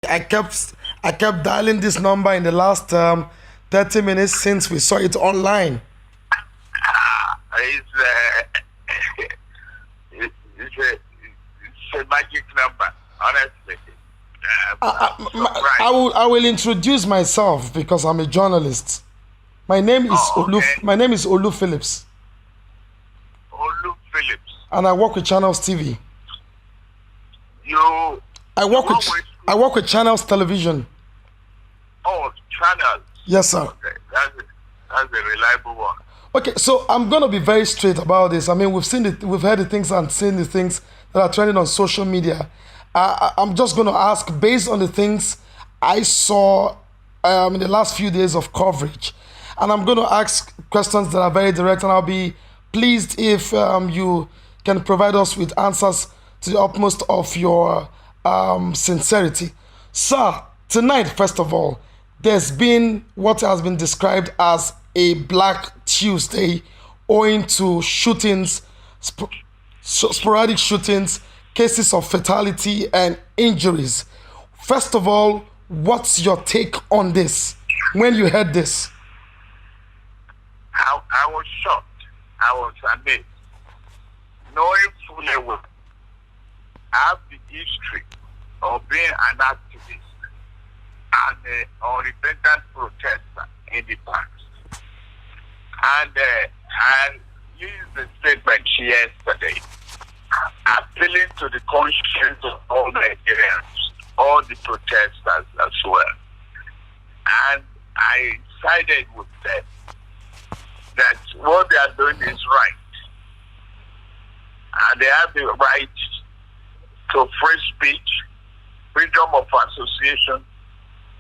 I kept dialing this number in the last 30 minutes since we saw it online. It's, it's a magic number, honestly. I will introduce myself because I'm a journalist. My name is Olu Phillips. Olu Phillips. And I work with Channels TV. I work with Channels Television. Oh, Channels. Yes, sir. Okay. That's a reliable one. Okay, so I'm gonna be very straight about this. I mean, we've heard the things and seen the things that are trending on social media. I'm just gonna ask based on the things I saw in the last few days of coverage, and I'm gonna ask questions that are very direct, and I'll be pleased if you can provide us with answers to the utmost of your sincerity. Sir, tonight, first of all, there's been what has been described as a Black Tuesday owing to shootings, sporadic shootings, cases of fatality and injuries. First of all, what's your take on this when you heard this? I was shocked. I was amazed. Knowing fully well, I have the history of being an activist and an unrepentant protester in the past. And I used the statement yesterday, appealing to the conscience of all Nigerians, all the protesters as well. And I sided with them that what they are doing is right. And they have the right to free speech, freedom of association,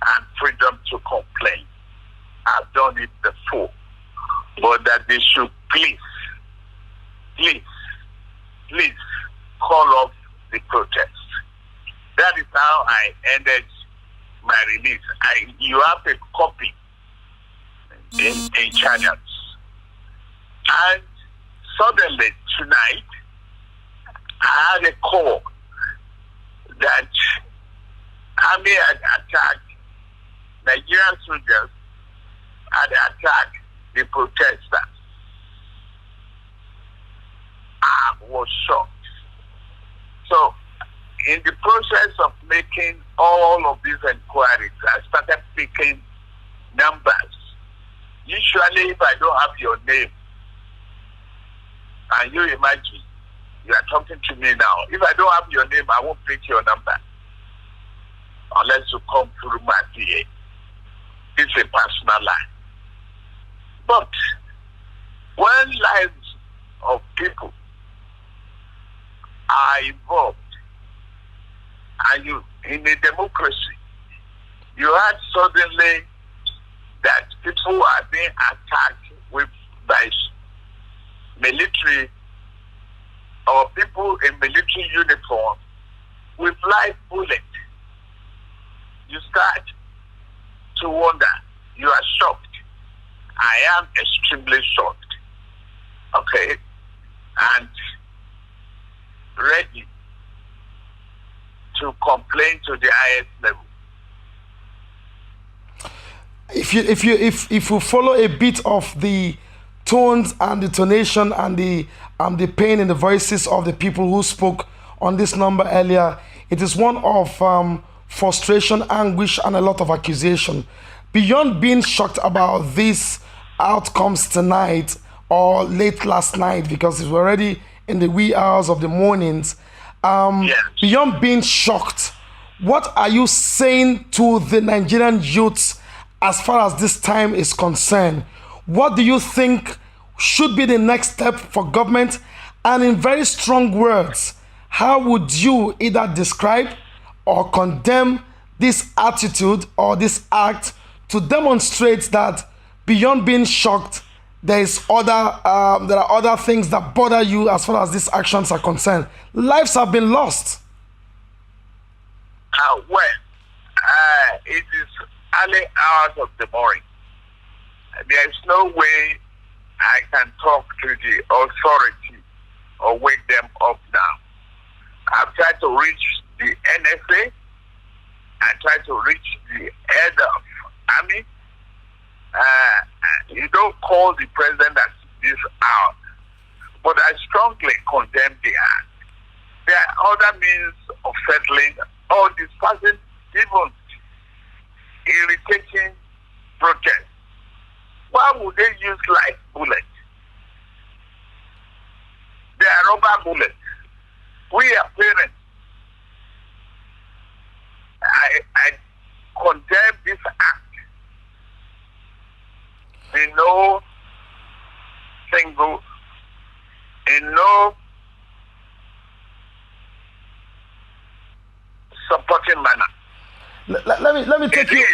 and freedom to complain. I've done it before. But that they should please call off the protest. That is how I ended my release. You have a copy in channels. And suddenly tonight, I had a call that army had attacked Nigerian soldiers, had attacked the protesters. I was shocked. So, in the process of making all of these inquiries, I started picking numbers. Usually, if I don't have your name, and you imagine, you are talking to me now. If I don't have your name, I won't pick your number unless you come through my PA. It's a personal line. But when lives of people are involved, and you in a democracy, you had suddenly that people are being attacked by military or people in military uniform with live bullets. You start to wonder. You are shocked. I am extremely shocked. Okay? And ready to complain to the highest level. If you follow a bit of the tones and the tonation and the pain in the voices of the people who spoke on this number earlier, it is one of frustration, anguish, and a lot of accusation. Beyond being shocked about these outcomes tonight or late last night, because it's already in the wee hours of the mornings, Yes. beyond being shocked, what are you saying to the Nigerian youths as far as this time is concerned? What do you think should be the next step for government? And in very strong words, how would you either describe or condemn this attitude or this act to demonstrate that beyond being shocked, there are other things that bother you as far as these actions are concerned? Lives have been lost. It is early hours of the morning. There is no way I can talk to the authority or wake them up now. I've tried to reach the NSA. I tried to reach the head of army, you don't call the president at this hour. But I strongly condemn the act. There are other means of settling or dispersing even irritating protests. Why would they use live bullets? They are rubber bullets. We are parents. I condemn this act in no supporting manner. Let me take you.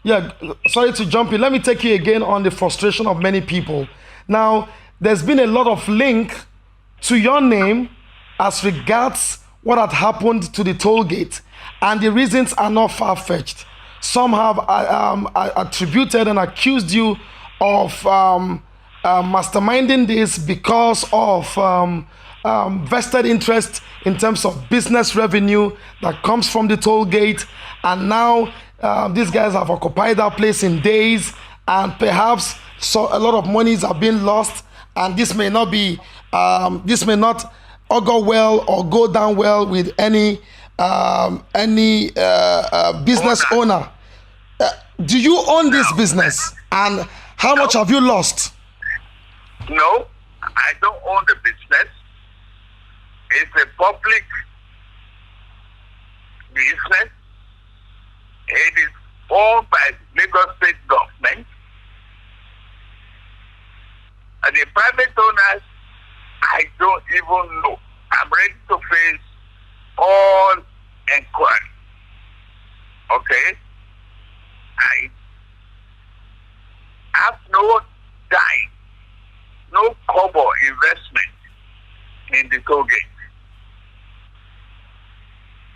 Yeah, sorry to jump in. Let me take you again on the frustration of many people. Now, there's been a lot of link to your name as regards what had happened to the toll gate, and the reasons are not far-fetched. Some have attributed and accused you of masterminding this because of vested interest in terms of business revenue that comes from the toll gate, and now these guys have occupied that place in days, and perhaps a lot of monies are being lost, and this may not augur well or go down well with any business owner. Do you own this business, and how much have you lost? No, I don't own the business. It's a public business. It is owned by Lagos State government. And the private owners, I don't even know. I'm ready to face all inquiry. Okay? I have no dime, no kobo investment in the toll gate.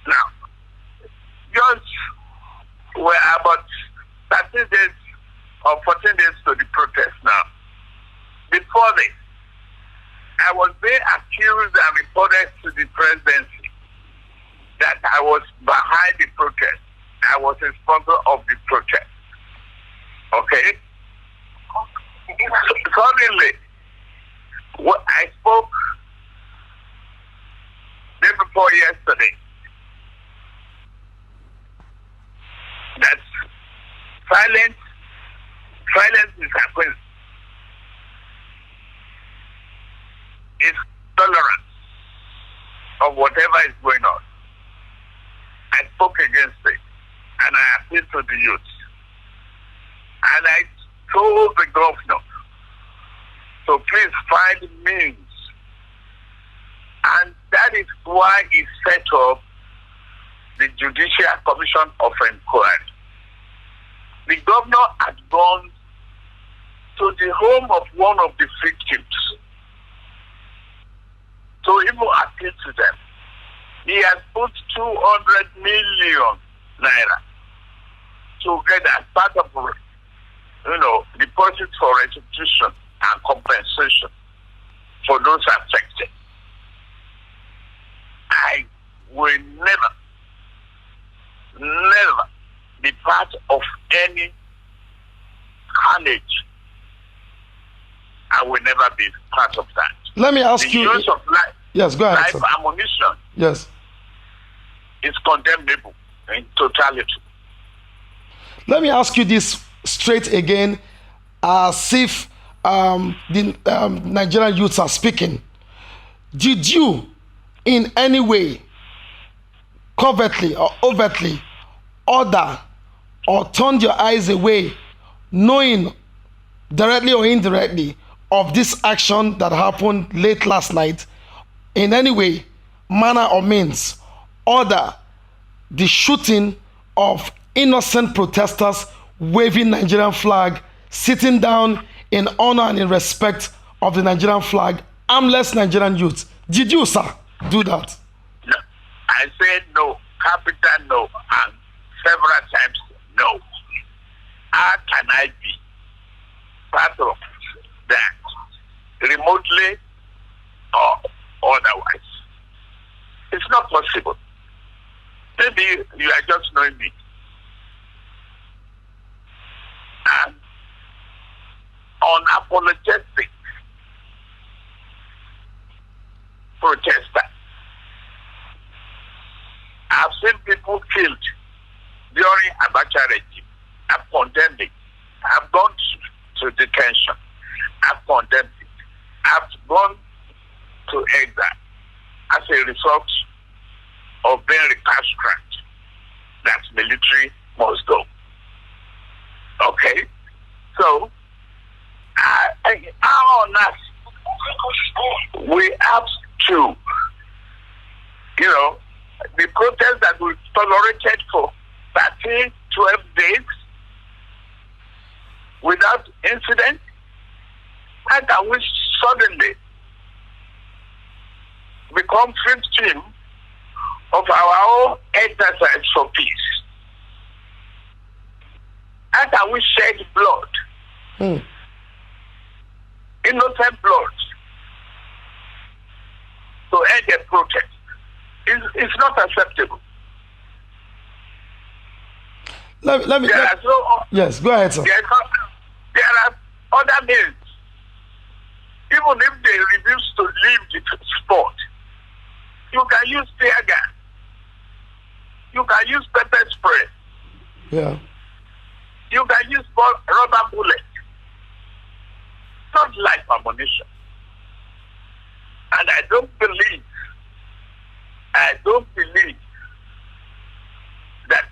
Now, just we're about 13 days or 14 days to the protest now. Before this, I was being accused and reported to the presidency that I was behind the protest. I was a sponsor of the protest. Okay? Suddenly, I spoke day before yesterday that silence is happening. It's tolerance of whatever is going on. I spoke against it, and I appealed to the youth. And I told the governor to please find means. And that is why he set up the Judicial Commission of Inquiry. The governor had gone to the home of one of the victims to even appeal to them. He has put 200 million naira together as part of, deposits for restitution and compensation for those affected. I will never be part of any carnage. I will never be part of that. Let me ask the you. Use of life, yes, go ahead. life ammunition. Yes. Is condemnable in totality. Let me ask you this straight again, as if the Nigerian youths are speaking. Did you, in any way, covertly or overtly, order or turn your eyes away, knowing directly or indirectly of this action that happened late last night, in any way, manner or means, order the shooting of innocent protesters waving Nigerian flag, sitting down in honor and in respect of the Nigerian flag, armless Nigerian youth? Did you, sir, do that? No. I said no, capital no, and several times no. How can I be part of that, remotely or otherwise? It's not possible. Maybe you are just knowing me. apologetic protester. I've seen people killed during Abacha regime. I've condemned it. I've gone to detention. I've condemned it. I've gone to exile as a result of being recalcitrant. That military must go. Okay? So, on us, we have to, the protest that we tolerated for 13, 12 days without incident, and that we suddenly become victim of our own exercise for peace. And that we shed blood. Innocent blood. To end the protest. It's not acceptable. Yes, go ahead, sir. There are other means. Even if they refuse to leave the spot, you can use tear gas. You can use pepper spray. Yeah. You can use rubber bullet. Not life ammunition. And I don't believe that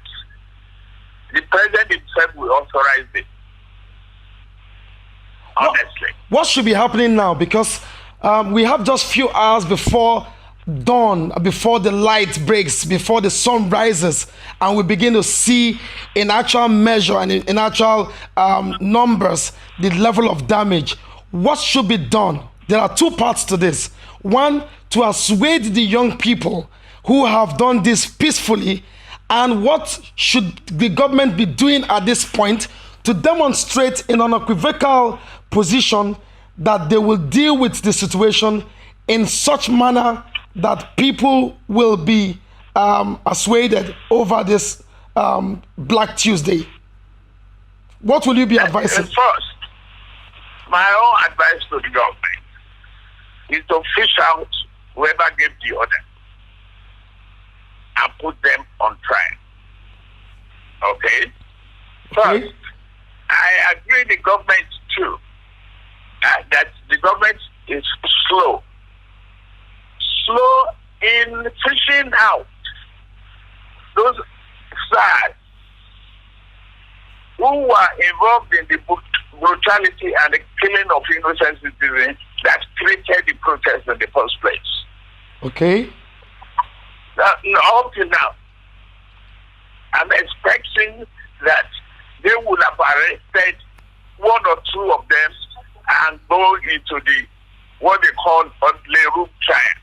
the president himself will authorize it. Honestly. What should be happening now? Because we have just few hours before dawn, before the light breaks, before the sun rises, and we begin to see in actual measure and in actual numbers the level of damage. What should be done? There are two parts to this. One, to assuage the young people who have done this peacefully, and what should the government be doing at this point to demonstrate in an unequivocal position that they will deal with the situation in such manner that people will be assuaded over this Black Tuesday. What will you be advising? First, my own advice to the government is to fish out whoever gave the order and put them on trial. Okay? First, I agree the government too, that the government is slow in fishing out those SARS who were involved in the brutality and the killing of innocent citizens that created the protest in the first place. Okay. Up to now, I'm expecting that they would have arrested one or two of them and go into what they call a room trial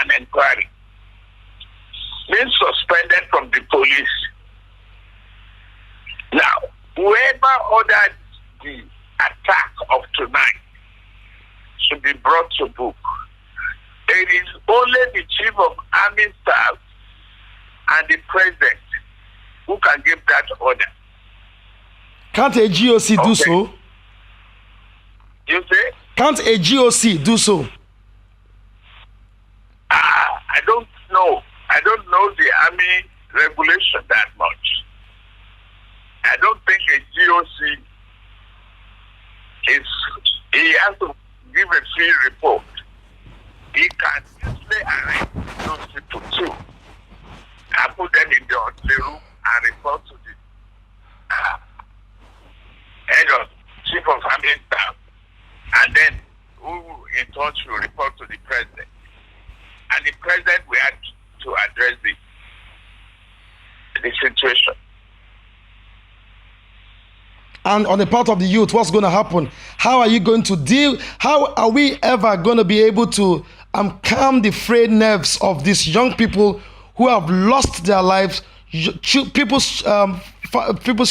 and inquiry. Being suspended from the police. Now, whoever ordered the attack of tonight should be brought to book. It is only the chief of army staff and the president who can give that order. Can't a GOC do so? You say? Can't a GOC do so? I don't know. I don't know the army regulation that much. I don't think a GOC he has to give a free report. He can easily arrest those people too and put them in the room and report to the head of chief of army staff, and then who in turn will report to the president. And the president will have to address the situation. And on the part of the youth, what's going to happen? How are you going to deal? How are we ever going to be able to calm the frayed nerves of these young people who have lost their lives, people's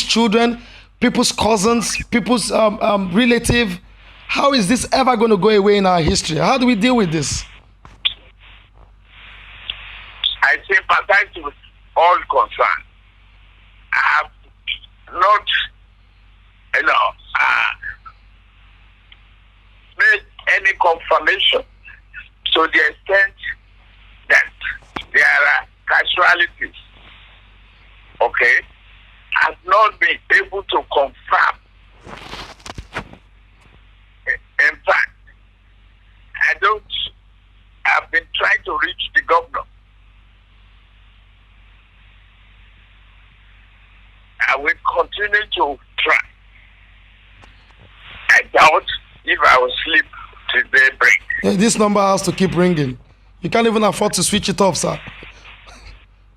children, people's cousins, people's relative? How is this ever going to go away in our history? How do we deal with this? I sympathize with all concerned. I have not, confirmation to the extent that there are casualties, okay, has not been able to confirm. In fact, I've been trying to reach the governor. I will continue to try. I doubt if I will sleep till daybreak. Yeah, this number has to keep ringing. You can't even afford to switch it off, sir.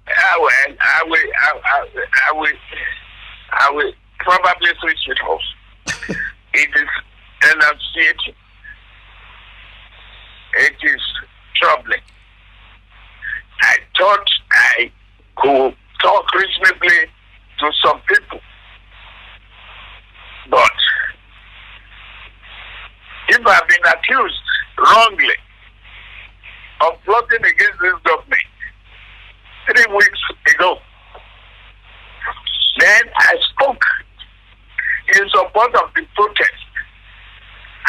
I will probably switch it off. It is enunciating. It is troubling. I thought I could talk reasonably to some people, but if I've been accused wrongly of plotting against this government 3 weeks ago, then I spoke in support of the protest,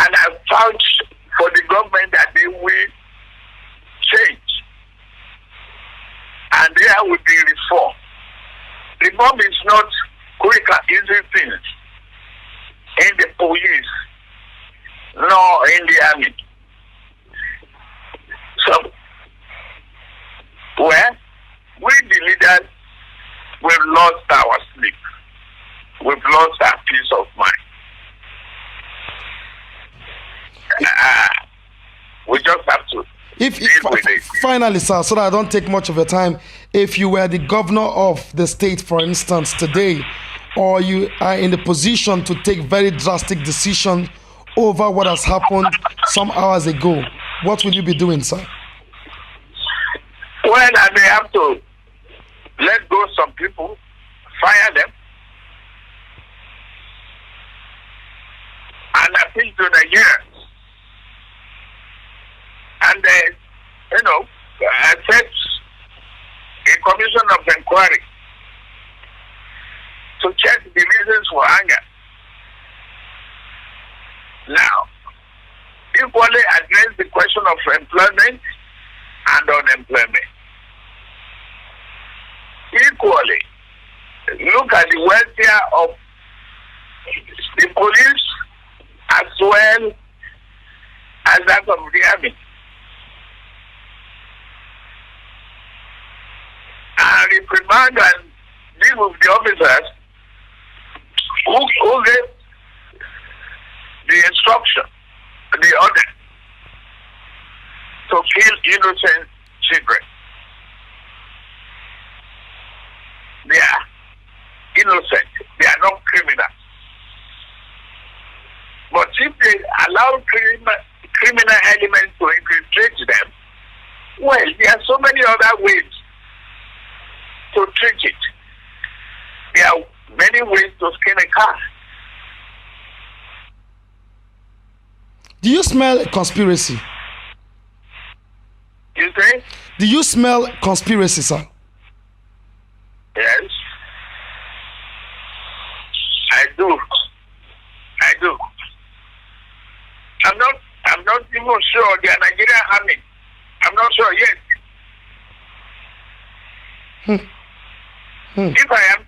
and I vouched for the government that they will change, and there will be reform. Reform is not quick and easy things in the police, nor in the army. So, well, we the leaders, we've lost our sleep. We've lost our peace of mind. We just have to deal with it. Finally, sir, so that I don't take much of your time, if you were the governor of the state, for instance, today, or you are in the position to take very drastic decisions over what has happened some hours ago, what will you be doing, sir? Well, I may have to let go some people, fire them, and appeal to Nigerians. And I set a commission of inquiry to check the reasons for anger. Now, equally address the question of employment and unemployment. Equally, look at the welfare of the police as well as that of the army. And reprimand and deal with the officers who gave the instruction, the order to kill innocent children. They are innocent. They are not criminals. But if they allow criminal elements to infiltrate them, well, there are so many other ways to treat it. There are many ways to skin a cat. Do you smell a conspiracy? You say? Do you smell conspiracy, sir? Yes. I do. I do. I'm not even sure they are Nigerian army. I'm not sure yet. If I am,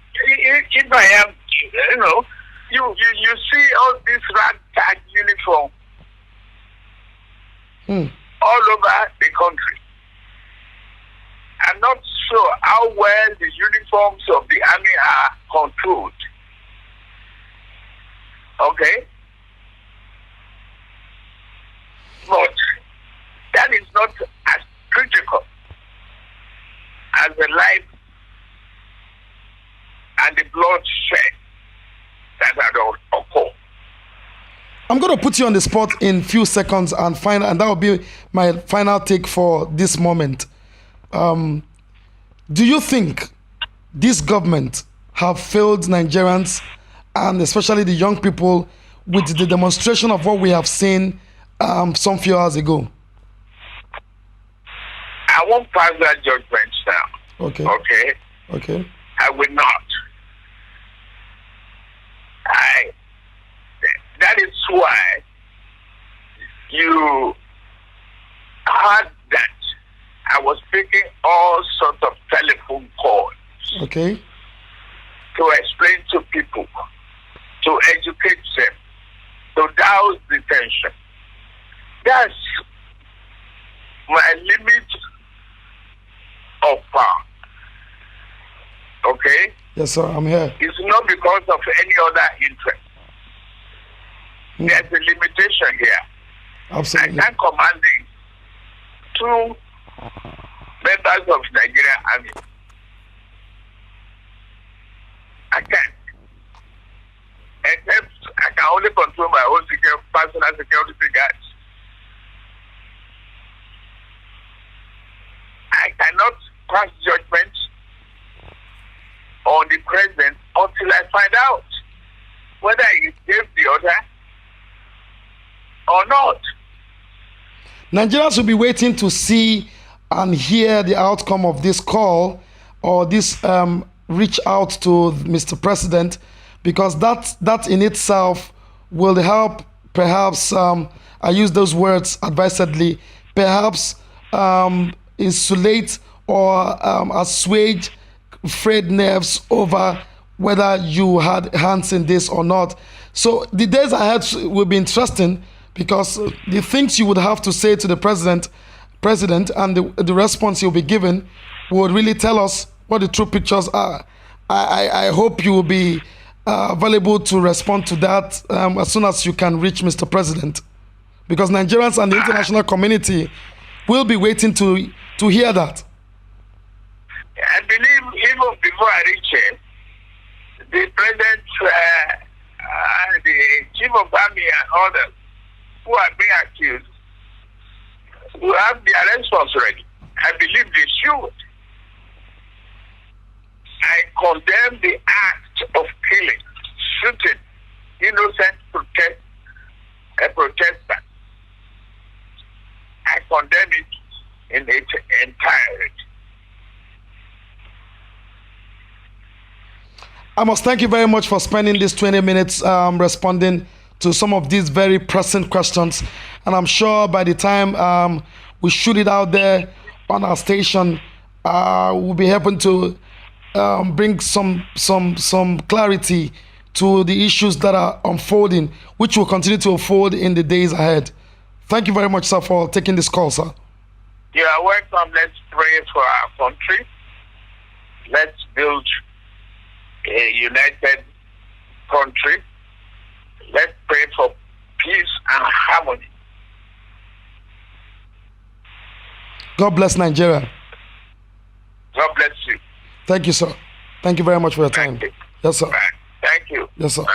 you see all this ragtag uniform all over the country. I'm not sure how well the uniforms of the army are controlled. Okay? But that is not as critical as the life and the bloodshed that had occurred. I'm going to put you on the spot in few seconds and that will be my final take for this moment. Do you think this government have failed Nigerians and especially the young people with the demonstration of what we have seen some few hours ago? I won't pass that judgment now. Okay. Okay? Okay. I will not. That is why you Okay. to explain to people, to educate them, to douse the tension. That's my limit of power. Okay? Yes, sir. I'm here. It's not because of any other interest. There's a limitation here. Absolutely. I can't command the 2 members of Nigerian Army. I can't. Except I can only control my own personal security guards. I cannot pass judgment on the president until I find out whether he gave the order or not. Nigerians will be waiting to see and hear the outcome of this call or this reach out to Mr. President, because that in itself will help, perhaps, I use those words advisedly, perhaps insulate or assuage frayed nerves over whether you had hands in this or not. So the days ahead will be interesting, because the things you would have to say to the president and the response you'll be given would really tell us what the true pictures are. I hope you will be available to respond to that as soon as you can reach Mr. President, because Nigerians and the international community will be waiting to hear that. I believe even before I reach here, the president, the chief of army and others who are being accused will have their response ready. I believe they should. I condemn the act of killing, shooting innocent protesters. I condemn it in its entirety. I must thank you very much for spending these 20 minutes responding to some of these very pressing questions. And I'm sure by the time we shoot it out there on our station, we'll be able to bring some clarity to the issues that are unfolding, which will continue to unfold in the days ahead. Thank you very much, sir, for taking this call, sir. You are welcome. Let's pray for our country. Let's build a united country. Let's pray for peace and harmony. God bless Nigeria. God bless you. Thank you, sir. Thank you very much for your time. Thank you. Yes, sir. Bye. Thank you. Yes, sir. Bye.